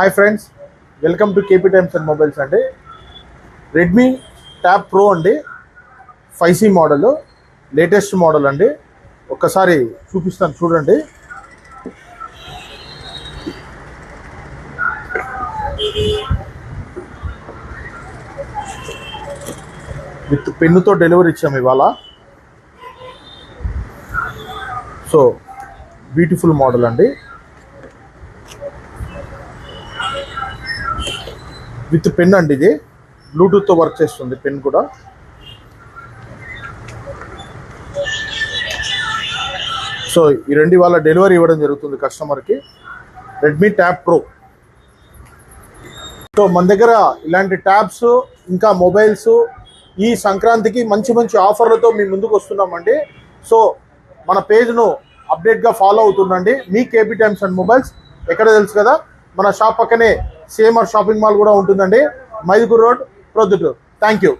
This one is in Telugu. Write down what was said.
Hi friends, welcome to KP times and mobiles అండి. రెడ్మీ ట్యాబ్ ప్రో అండి, 5C మోడల్, లేటెస్ట్ మోడల్ అండి. ఒక్కసారి చూపిస్తాను చూడండి. విత్ పెన్నుతో డెలివరీ ఇచ్చాము ఇవాళ. సో బ్యూటిఫుల్ మోడల్ అండి, విత్ పెన్ అండి. ఇది బ్లూటూత్తో వర్క్ చేస్తుంది పెన్ కూడా. సో ఈ రెండు వాళ్ళ డెలివరీ ఇవ్వడం జరుగుతుంది కస్టమర్కి. Redmi tab pro. సో మన దగ్గర ఇలాంటి ట్యాబ్స్ ఇంకా మొబైల్స్ ఈ సంక్రాంతికి మంచి మంచి ఆఫర్లతో మీ ముందుకు వస్తున్నామండి. సో మన పేజ్ను అప్డేట్గా ఫాలో అవుతుండండి. మీ కేపీ టైమ్స్ అండ్ మొబైల్స్ ఎక్కడ తెలుసు కదా, మన షాప్ పక్కనే సేమర్ షాపింగ్ మాల్ కూడా ఉంటుందండి, Mydukur road, Proddatur. Thank you.